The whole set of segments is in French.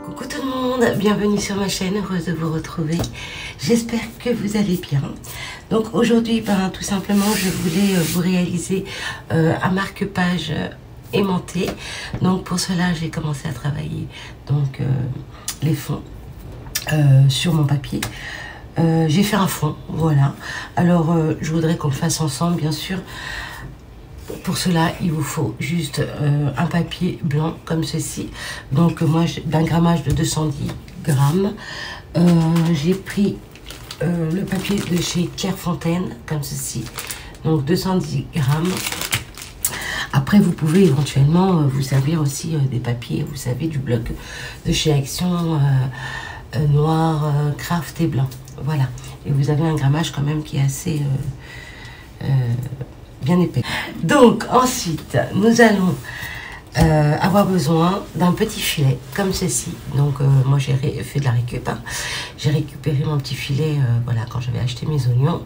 Coucou tout le monde, bienvenue sur ma chaîne, heureuse de vous retrouver. J'espère que vous allez bien. Donc aujourd'hui, tout simplement, je voulais vous réaliser un marque-page aimanté. Donc pour cela, j'ai commencé à travailler donc les fonds sur mon papier. J'ai fait un fond, voilà. Alors je voudrais qu'on le fasse ensemble, bien sûr. Pour cela, il vous faut juste un papier blanc comme ceci. Donc moi, d'un grammage de 210 grammes. J'ai pris le papier de chez Clairefontaine, comme ceci. Donc 210 grammes. Après, vous pouvez éventuellement vous servir aussi des papiers, vous savez, du bloc de chez Action, noir, craft et blanc. Voilà. Et vous avez un grammage quand même qui est assez... bien épais. Donc ensuite nous allons avoir besoin d'un petit filet comme ceci. Donc moi j'ai fait de la récup, hein. J'ai récupéré mon petit filet voilà, quand j'avais acheté mes oignons,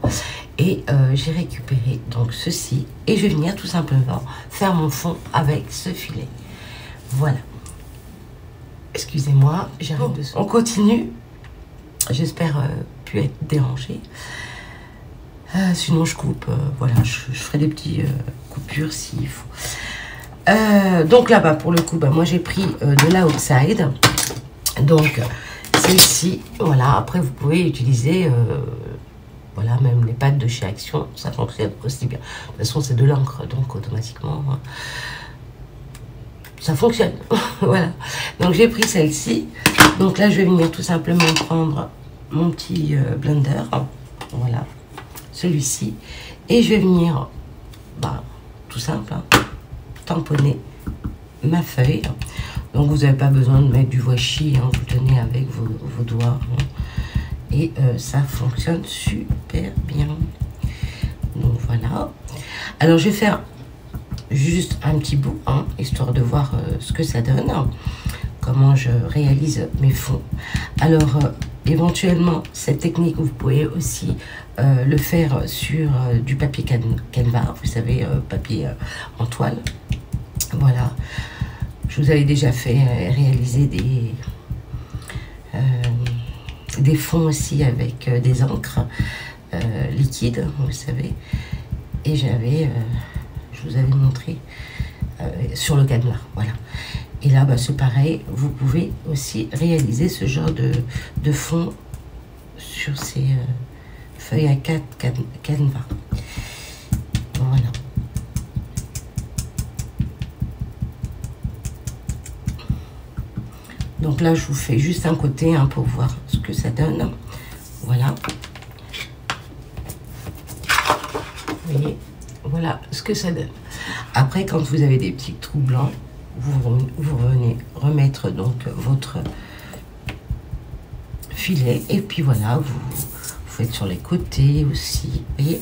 et j'ai récupéré donc ceci, et je vais venir tout simplement faire mon fond avec ce filet. Voilà, excusez-moi, j'arrive dessous. On continue, j'espère plus être dérangée. Sinon je coupe, voilà, je ferai des petites coupures s'il faut. Donc là-bas, pour le coup, moi j'ai pris de la outside. Donc celle-ci, voilà. Après vous pouvez utiliser, voilà, même les pâtes de chez Action, ça fonctionne aussi bien. De toute façon c'est de l'encre, donc automatiquement ça fonctionne. Voilà. Donc j'ai pris celle-ci. Donc là je vais venir tout simplement prendre mon petit blender, voilà, celui-ci, et je vais venir tout simple, hein, tamponner ma feuille. Donc vous n'avez pas besoin de mettre du washi, hein, vous tenez avec vos doigts, hein, et ça fonctionne super bien. Donc voilà. Alors je vais faire juste un petit bout, hein, histoire de voir ce que ça donne, hein, comment je réalise mes fonds. Alors éventuellement, cette technique, vous pouvez aussi le faire sur du papier canevas, vous savez, papier en toile. Voilà, je vous avais déjà fait réaliser des fonds aussi avec des encres liquides, vous savez. Et je vous avais montré sur le canevas, voilà. Et là, c'est pareil, vous pouvez aussi réaliser ce genre de fond sur ces feuilles à 4 canevas. Voilà. Donc là, je vous fais juste un côté, hein, pour voir ce que ça donne. Voilà. Vous voyez, voilà ce que ça donne. Après, quand vous avez des petits trous blancs, vous venez remettre donc votre filet, et puis voilà, vous faites sur les côtés aussi, vous voyez,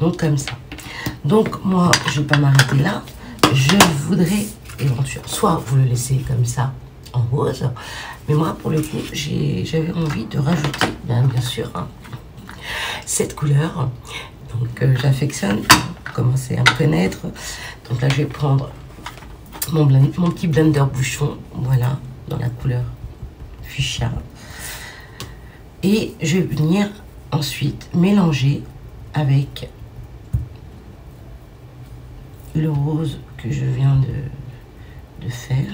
donc comme ça. Donc moi je vais pas m'arrêter là, je voudrais éventuellement, soit vous le laissez comme ça en rose, mais moi pour le coup j'avais envie de rajouter bien sûr, hein, cette couleur. Donc j'affectionne, commencer à me connaître. Donc là je vais prendre mon petit blender bouchon, voilà, dans la couleur fuchsia, et je vais venir ensuite mélanger avec le rose que je viens de faire,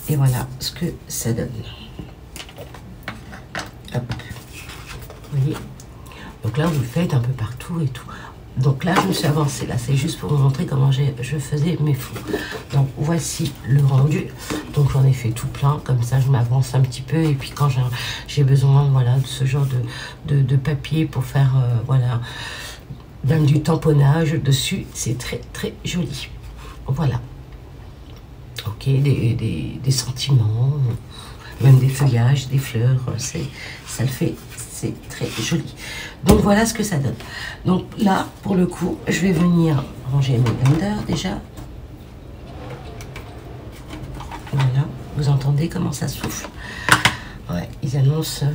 et voilà ce que ça donne. Hop, vous voyez, donc là vous le faites un peu partout et tout. Donc là, je me suis avancée. Là, c'est juste pour vous montrer comment je faisais mes fonds. Donc, voici le rendu. Donc, j'en ai fait tout plein. Comme ça, je m'avance un petit peu. Et puis, quand j'ai besoin, voilà, de ce genre de papier pour faire, voilà, même du tamponnage dessus, c'est très, très joli. Voilà. Ok, des sentiments, même des feuillages, des fleurs. Ça le fait. C'est très joli. Donc voilà ce que ça donne. Donc là, pour le coup, je vais venir ranger mon blender déjà. Voilà, vous entendez comment ça souffle. Ouais, ils annoncent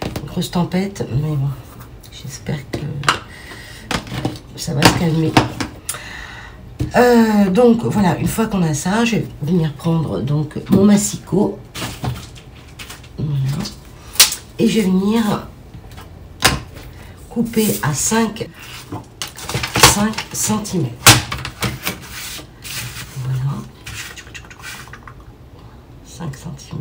une grosse tempête, mais bon, j'espère que ça va se calmer. Donc voilà, une fois qu'on a ça, je vais venir prendre donc mon massicot. Voilà. Et je vais venir couper à 5 cm. Voilà. 5 cm.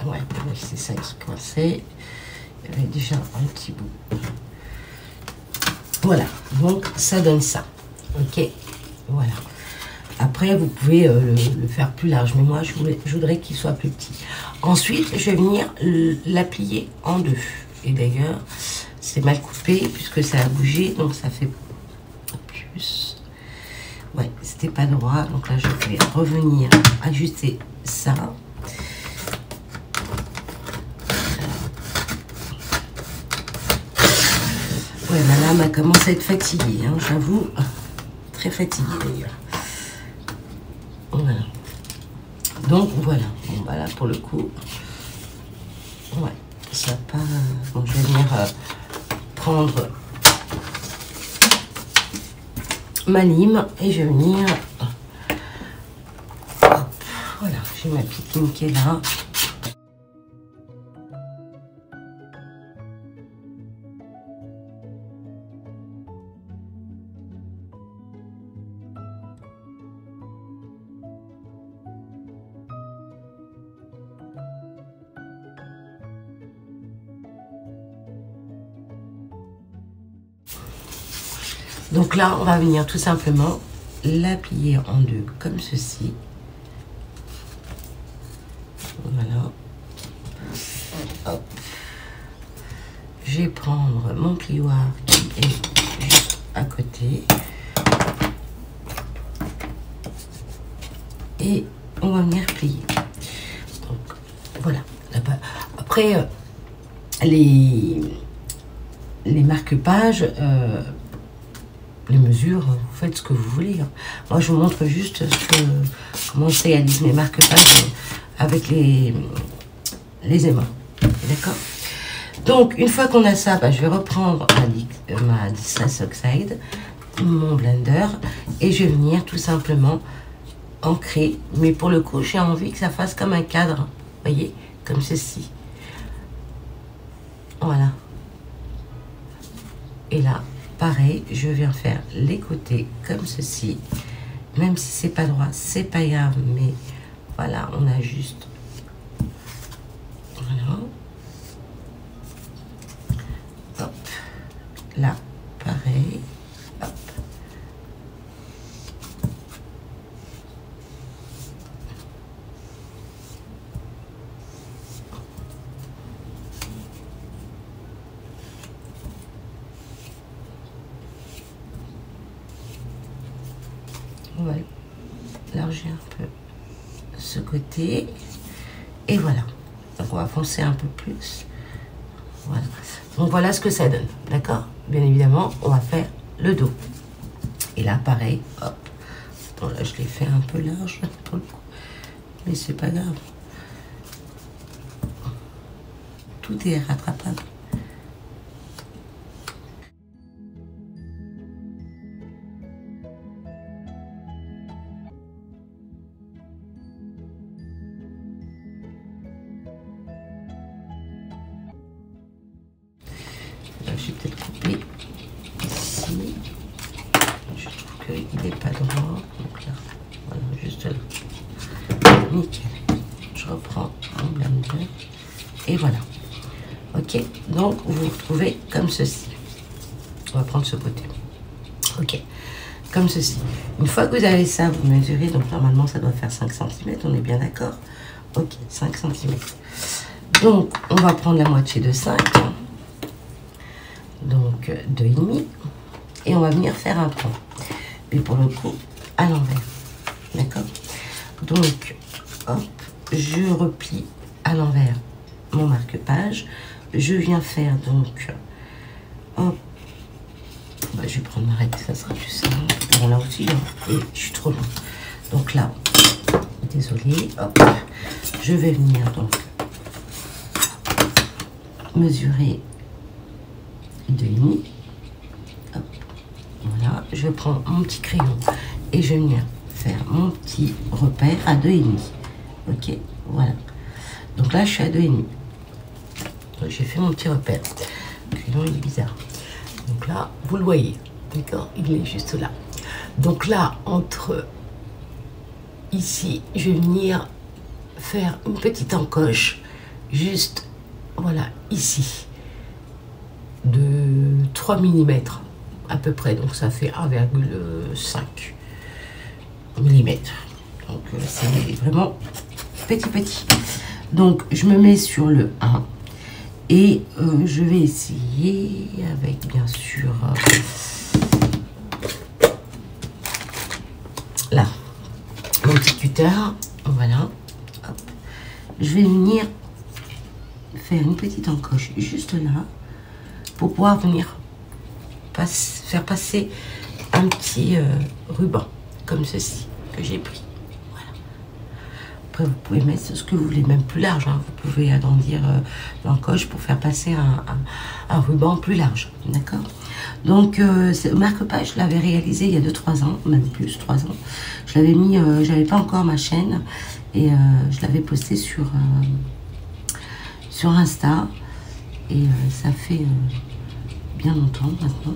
Ouais, c'est ça qui coinçait. Il y avait déjà un petit bout. Voilà, donc ça donne ça. Ok, voilà. Après, vous pouvez le faire plus large, mais moi, je voudrais qu'il soit plus petit. Ensuite, je vais venir la plier en deux. Et d'ailleurs, c'est mal coupé puisque ça a bougé, donc ça fait plus. Ouais, c'était pas droit, donc là, je vais revenir ajuster ça. Ouais, ma lame a commencé à être fatiguée, hein, j'avoue. Très fatiguée d'ailleurs. Voilà. Donc voilà. Bon, bah là pour le coup. Ouais, ça part. Donc je vais venir prendre ma lime et je vais venir. Hop, voilà, j'ai ma petite lime qui est là. Donc là, on va venir tout simplement la plier en deux, comme ceci. Voilà. Hop. Je vais prendre mon plioir qui est juste à côté. Et on va venir plier. Donc, voilà. Après, les marque-pages... les mesures, vous faites ce que vous voulez. Hein. Moi, je vous montre juste comment je réalise mes marque-pages avec les aimants. D'accord? Donc, une fois qu'on a ça, bah, je vais reprendre ma Distress Oxide, mon blender, et je vais venir tout simplement ancrer. Mais pour le coup, j'ai envie que ça fasse comme un cadre. Vous voyez? Comme ceci. Voilà. Et là, pareil, je viens faire les côtés comme ceci. Même si c'est pas droit, c'est pas grave, mais voilà, on ajuste. Voilà. Hop. Là, pareil. Hop. On va élargir un peu ce côté et voilà, donc on va foncer un peu plus. Voilà, donc voilà ce que ça donne. D'accord, bien évidemment on va faire le dos et là pareil, hop. Bon, là je l'ai fait un peu large pour le coup, mais c'est pas grave, tout est rattrapable. Je vais peut-être couper ici. Je trouve qu'il n'est pas droit. Donc là, voilà, juste là. Nickel. Je reprends mon blender. Et voilà. Ok. Donc, vous vous retrouvez comme ceci. On va prendre ce côté. Ok. Comme ceci. Une fois que vous avez ça, vous mesurez. Donc, normalement, ça doit faire 5 cm. On est bien d'accord? Ok. 5 cm. Donc, on va prendre la moitié de 5. Donc 2,5 et on va venir faire un point, mais pour le coup à l'envers. D'accord? Donc hop, je replie à l'envers mon marque-page. Je viens faire donc hop, bah, je vais prendre ma règle, ça sera plus simple. Bon, là aussi, hein, et je suis trop loin. Donc là, désolée. Hop, je vais venir donc mesurer 2,5. Hop, voilà, je prends mon petit crayon et je viens faire mon petit repère à 2,5. Ok, voilà. Donc là, je suis à 2,5. J'ai fait mon petit repère. Le crayon, il est bizarre. Donc là, vous le voyez. D'accord, il est juste là. Donc là, entre ici, je vais venir faire une petite encoche, juste, voilà, ici, de 3 mm à peu près. Donc ça fait 1,5 mm. Donc c'est vraiment petit. Donc je me mets sur le 1 et je vais essayer avec bien sûr là mon petit cutter, voilà. Hop. Je vais venir faire une petite encoche juste là pour pouvoir venir faire passer un petit ruban comme ceci que j'ai pris. Voilà. Après vous pouvez mettre ce que vous voulez, même plus large, hein. Vous pouvez agrandir l'encoche pour faire passer un ruban plus large, d'accord. Donc ce marque-page, je l'avais réalisé il y a 2-3 ans, même plus 3 ans. Je l'avais mis, j'avais pas encore ma chaîne et je l'avais posté sur Insta et ça fait bien longtemps maintenant.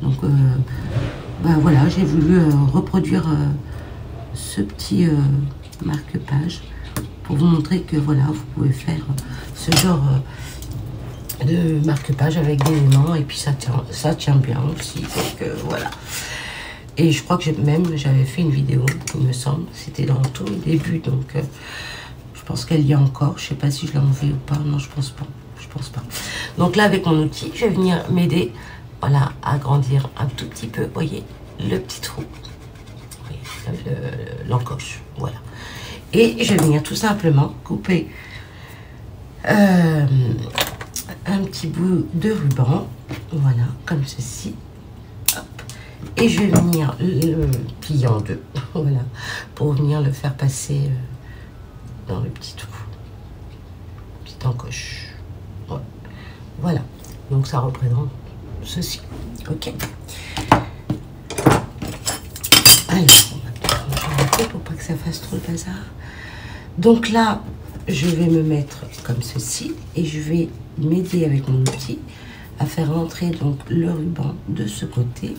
Donc bah voilà, j'ai voulu reproduire ce petit marque-page pour vous montrer que voilà, vous pouvez faire ce genre de marque-page avec des aimants et puis ça tient bien aussi. Donc voilà. Et je crois que j'avais fait une vidéo, il me semble, c'était dans tout le début, donc je pense qu'elle y est encore. Je sais pas si je l'ai enlevée ou pas. Non, je pense pas. Donc là, avec mon outil, je vais venir m'aider, voilà, à agrandir un tout petit peu, vous voyez, le petit trou, l'encoche, voilà. Et je vais venir tout simplement couper un petit bout de ruban, voilà, comme ceci. Hop. Et je vais venir le plier en deux, voilà, pour venir le faire passer dans le petit trou, petite encoche. Ouais. Voilà, donc ça représente ceci. Ok. Alors, on va changer un peu pour pas que ça fasse trop le bazar. Donc là, je vais me mettre comme ceci et je vais m'aider avec mon outil à faire rentrer donc le ruban de ce côté.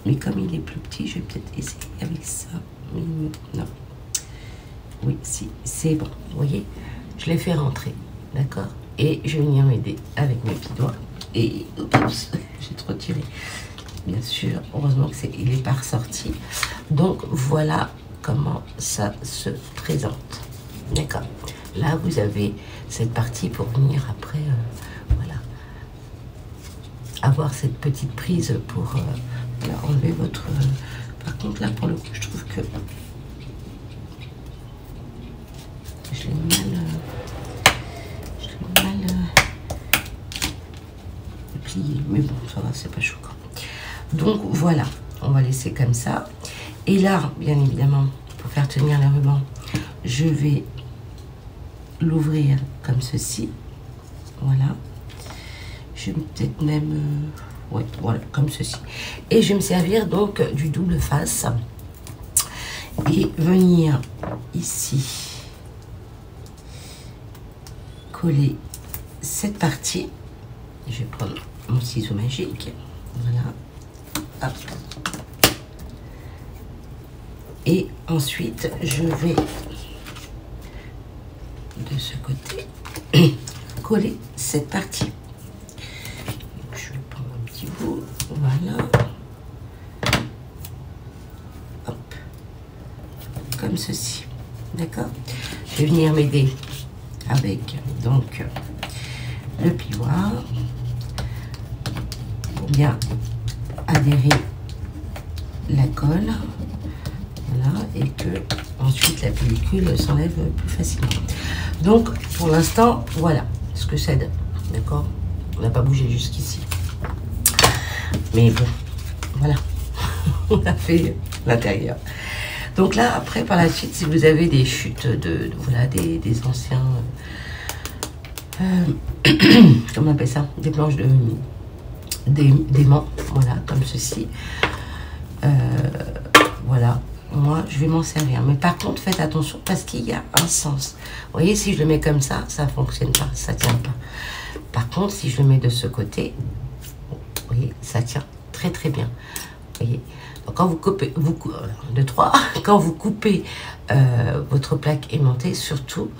Mais comme il est plus petit, je vais peut-être essayer avec ça. Non. Oui, si, c'est bon. Vous voyez, je l'ai fait rentrer. D'accord? Et je vais venir m'aider avec mes petits doigts. Et oups, j'ai trop tiré. Bien sûr, heureusement que il n'est pas ressorti. Donc voilà comment ça se présente. D'accord? Là, vous avez cette partie pour venir après, voilà, avoir cette petite prise pour voilà, enlever votre... par contre, là, pour le coup, je trouve que je l'ai mal plié. Mais bon, ça va, c'est pas choquant. Donc voilà, on va laisser comme ça. Et là, bien évidemment, pour faire tenir les rubans, je vais l'ouvrir comme ceci. Voilà. Je vais peut-être même... ouais, voilà, comme ceci. Et je vais me servir donc du double face. Et venir ici coller cette partie. Je vais prendre mon ciseau magique. Voilà. Hop. Et ensuite, je vais de ce côté coller cette partie. Donc, je vais prendre un petit bout. Voilà. Hop. Comme ceci. D'accord? Je vais venir m'aider avec donc le plioir pour bien adhérer la colle, voilà, et que ensuite la pellicule s'enlève plus facilement. Donc pour l'instant, voilà ce que ça donne. D'accord, on n'a pas bougé jusqu'ici, mais bon, voilà. On a fait l'intérieur. Donc là, après, par la suite, si vous avez des chutes voilà, des anciens... comment on appelle ça? Des planches d'aimant, voilà, comme ceci. Voilà, moi, je vais m'en servir. Mais par contre, faites attention parce qu'il y a un sens. Vous voyez, si je le mets comme ça ne fonctionne pas, ça tient pas. Par contre, si je le mets de ce côté, vous voyez, ça tient très très bien. Vous voyez, donc quand vous coupez, quand vous coupez votre plaque aimantée, surtout,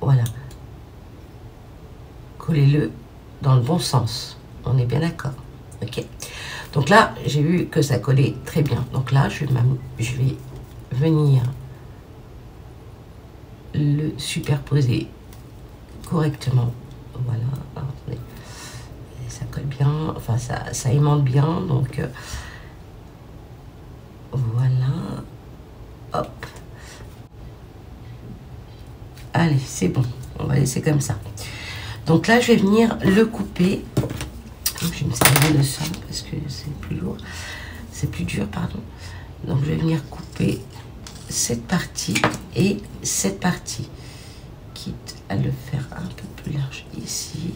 voilà, collez-le dans le bon sens. On est bien d'accord, ok? Donc là, j'ai vu que ça collait très bien. Donc là, je vais venir le superposer correctement. Voilà, attendez. Ça colle bien, enfin ça aimante bien. Donc voilà, hop. Allez, c'est bon. On va laisser comme ça. Donc là, je vais venir le couper. Donc, je vais me servir de ça parce que c'est plus lourd. C'est plus dur, pardon. Donc, je vais venir couper cette partie et cette partie. Quitte à le faire un peu plus large ici.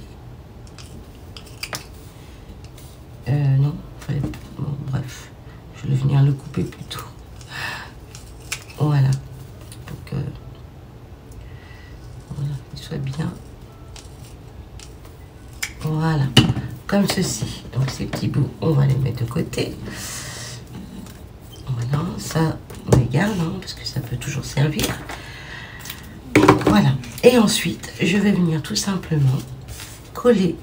Non, fallait... bon, bref. Je vais venir le couper plus tôt. Voilà. Pour que... voilà, il soit bien. Voilà. Comme ceci. Donc ces petits bouts, on va les mettre de côté. Voilà, ça, on les garde, hein, parce que ça peut toujours servir. Voilà. Et ensuite, je vais venir tout simplement coller.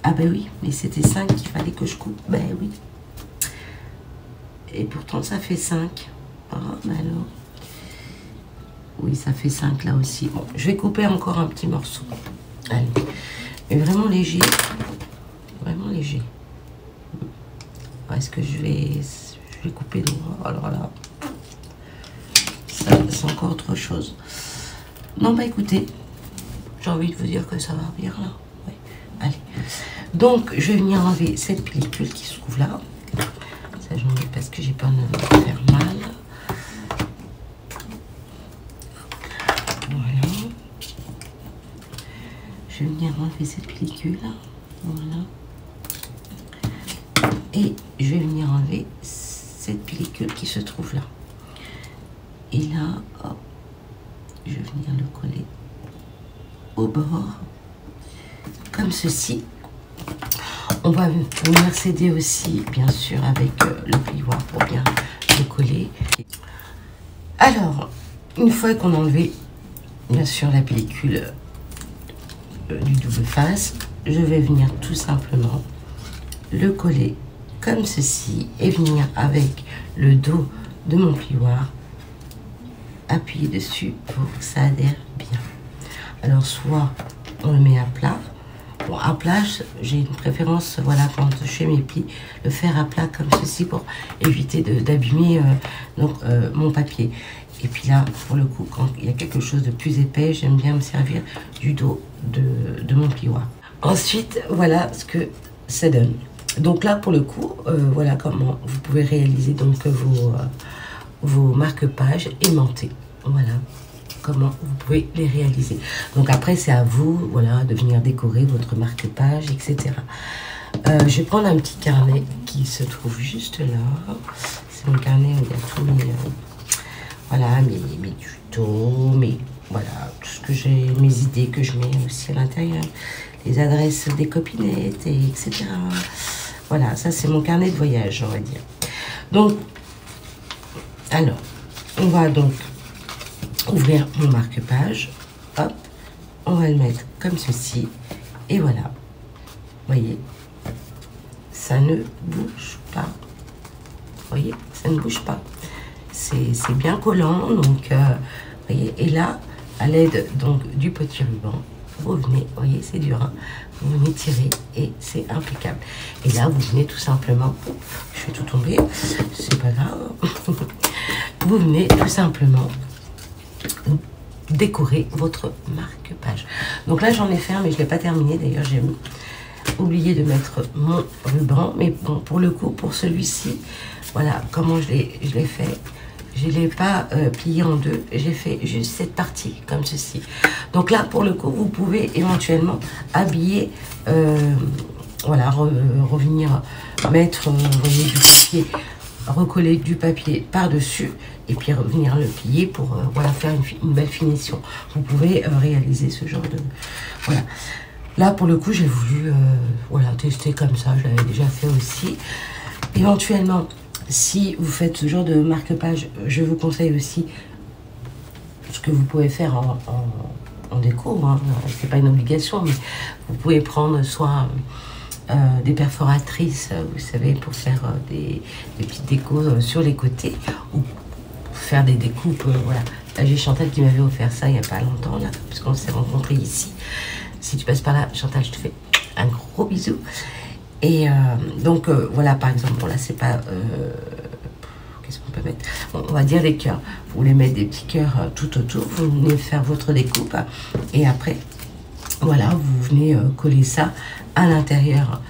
Ah ben oui, mais c'était 5 qu'il fallait que je coupe. Ben oui. Et pourtant, ça fait 5. Ah, ben alors. Oui, ça fait 5 là aussi. Bon, je vais couper encore un petit morceau. Allez. Mais vraiment léger. Vraiment léger. Est-ce que je vais couper droit? Alors là, ça c'est encore autre chose. Non, bah écoutez, j'ai envie de vous dire que ça va bien là. Ouais. Allez. Donc, je vais venir enlever cette pellicule qui se trouve là. Ça, j'en ai parce que j'ai peur de me faire mal. Voilà. Je vais venir enlever cette pellicule. Voilà. Et je vais venir enlever cette pellicule qui se trouve là. Et là, hop, je vais venir le coller au bord, comme ceci. On va venir s'aider aussi, bien sûr, avec le plioir pour bien le coller. Alors, une fois qu'on a enlevé, bien sûr, la pellicule du double face, je vais venir tout simplement le coller comme ceci et venir avec le dos de mon plioir appuyer dessus pour que ça adhère bien. Alors soit on le met à plat. Bon, à plat, j'ai une préférence, voilà, quand je fais mes plis, le faire à plat comme ceci pour éviter d'abîmer mon papier. Et puis là, pour le coup, quand il y a quelque chose de plus épais, j'aime bien me servir du dos de mon plioir. Ensuite, voilà ce que ça donne. Donc là, pour le coup, voilà comment vous pouvez réaliser donc vos marque-pages aimantés. Voilà comment vous pouvez les réaliser. Donc après, c'est à vous, voilà, de venir décorer votre marque-page, etc. Je vais prendre un petit carnet qui se trouve juste là. C'est mon carnet où il y a tous mes, voilà, mes tutos, voilà, tout ce que j'ai, mes idées que je mets aussi à l'intérieur, les adresses des copinettes, etc. Voilà, ça c'est mon carnet de voyage, on va dire. Donc, alors, on va donc ouvrir mon marque-page. Hop, on va le mettre comme ceci. Et voilà, vous voyez, ça ne bouge pas. Vous voyez, ça ne bouge pas. C'est bien collant, donc, vous voyez, et là, à l'aide donc du petit ruban, vous venez, vous voyez, c'est dur, hein, vous venez tirer et c'est impeccable. Et là, vous venez tout simplement, je fais tout tomber, c'est pas grave, vous venez tout simplement décorer votre marque-page. Donc là, j'en ai fait un, mais je ne l'ai pas terminé. D'ailleurs, j'ai oublié de mettre mon ruban, mais bon, pour le coup, pour celui-ci, voilà comment je l'ai fait. je ne l'ai pas plié en deux, j'ai fait juste cette partie comme ceci. Donc là pour le coup vous pouvez éventuellement habiller, voilà, revenir mettre voyez, du papier, recoller du papier par dessus et puis revenir le plier pour voilà, faire une belle finition. Vous pouvez réaliser ce genre de... Voilà. Là pour le coup j'ai voulu voilà, tester comme ça, je l'avais déjà fait aussi. Éventuellement, si vous faites ce genre de marque-page, je vous conseille aussi ce que vous pouvez faire en déco. Hein. C'est pas une obligation, mais vous pouvez prendre soit des perforatrices, vous savez, pour faire des petites décos sur les côtés, ou faire des découpes. Voilà. Là, j'ai Chantal qui m'avait offert ça il n'y a pas longtemps, là, parce qu'on s'est rencontrés ici. Si tu passes par là, Chantal, je te fais un gros bisou. Et donc voilà, par exemple, bon là c'est pas qu'est-ce qu'on peut mettre, bon, on va dire des cœurs. Vous voulez mettre des petits cœurs tout autour, vous venez faire votre découpe et après voilà, vous venez coller ça à l'intérieur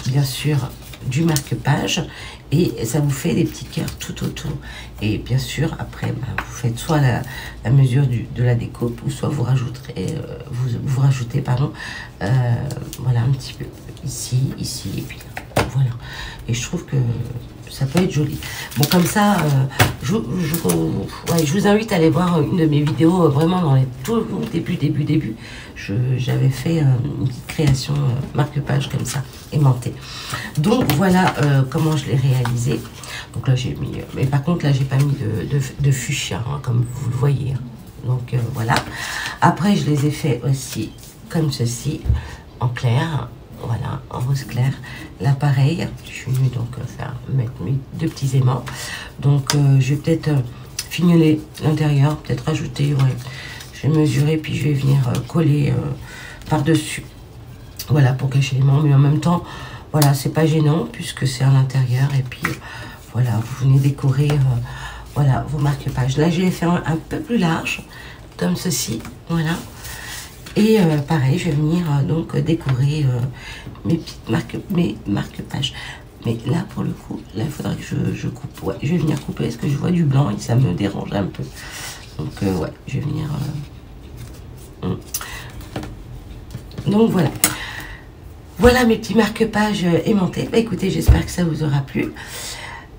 bien sûr du marque-page et ça vous fait des petits cœurs tout autour. Et bien sûr après vous faites soit la mesure de la découpe ou soit vous rajouterez vous rajoutez pardon voilà un petit peu ici et puis là, voilà. Et je trouve que ça peut être joli. Bon comme ça je vous invite à aller voir une de mes vidéos vraiment dans les tout début. J'avais fait une petite création marque-page comme ça aimantée. Donc voilà comment je l'ai réalisé. Donc là j'ai mis, mais par contre là j'ai pas mis de fuchsia hein, comme vous le voyez. Hein. Donc voilà. Après je les ai fait aussi comme ceci en clair. Voilà, en rose clair. Là pareil, je suis venue donc mettre mes deux petits aimants. Donc je vais peut-être fignoler l'intérieur, peut-être rajouter, ouais. Je vais mesurer puis je vais venir coller par-dessus. Voilà, pour cacher les aimants. Mais en même temps, voilà, c'est pas gênant puisque c'est à l'intérieur. Et puis voilà, vous venez décorer voilà, vos marque-pages. Là, je vais faire un peu plus large, comme ceci. Voilà. Et pareil, je vais venir donc décorer mes petites marque-pages. Mais là, pour le coup, là, il faudra que je coupe. Ouais, je vais venir couper parce que je vois du blanc et ça me dérange un peu. Donc, ouais, je vais venir... Donc, voilà. Voilà mes petits marque-pages aimantés. Bah, écoutez, j'espère que ça vous aura plu.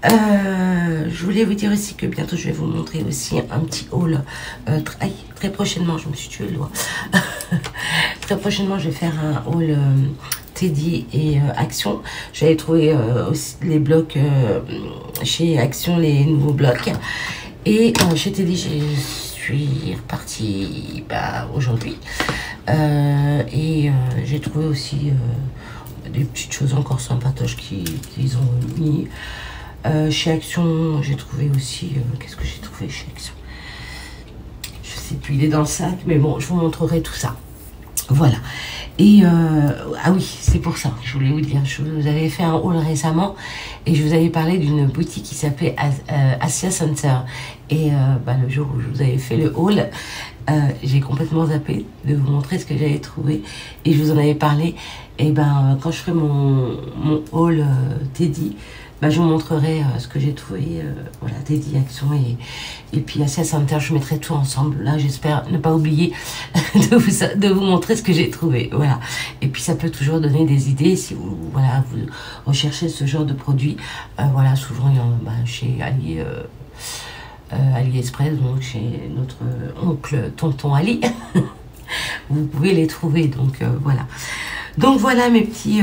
Je voulais vous dire aussi que bientôt je vais vous montrer aussi un petit haul très prochainement. Je me suis tué le doigt. Très prochainement je vais faire un haul Teddy et Action. J'avais trouvé aussi les blocs chez Action, les nouveaux blocs, et chez Teddy je suis repartie aujourd'hui et j'ai trouvé aussi des petites choses encore sympatoches qu'ils ont mis. Chez Action, j'ai trouvé aussi... qu'est-ce que j'ai trouvé chez Action? Je sais plus, il est dans le sac, mais bon, je vous montrerai tout ça. Voilà. Et... ah oui, c'est pour ça, je voulais vous dire, je vous avais fait un haul récemment et je vous avais parlé d'une boutique qui s'appelait Asia Center. Et le jour où je vous avais fait le haul, j'ai complètement zappé de vous montrer ce que j'avais trouvé. Et je vous en avais parlé. Et quand je ferai mon haul Teddy, je vous montrerai ce que j'ai trouvé, voilà, Teddy Action et puis Asia Center, je mettrai tout ensemble. Là, j'espère ne pas oublier de vous montrer ce que j'ai trouvé, voilà. Et puis, ça peut toujours donner des idées si vous, voilà, vous recherchez ce genre de produit. Voilà, souvent, il y en a chez AliExpress, donc chez notre oncle Tonton Ali. Vous pouvez les trouver, donc voilà. Donc, voilà mes petits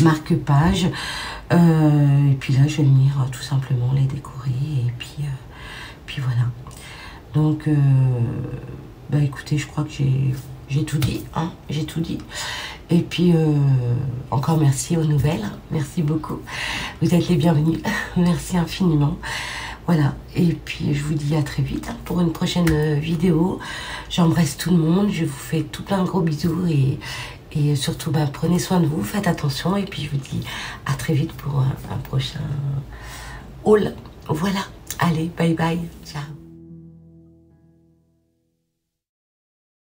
marque-pages. Et puis là je vais venir tout simplement les décorer et puis voilà. Donc écoutez, je crois que j'ai tout dit, hein, j'ai tout dit. Et puis encore merci aux nouvelles, merci beaucoup, vous êtes les bienvenus. Merci infiniment. Voilà, et puis je vous dis à très vite pour une prochaine vidéo. J'embrasse tout le monde, je vous fais tout plein de gros bisous et surtout, prenez soin de vous, faites attention. Et puis, je vous dis à très vite pour un prochain haul. Voilà. Allez, bye bye. Ciao.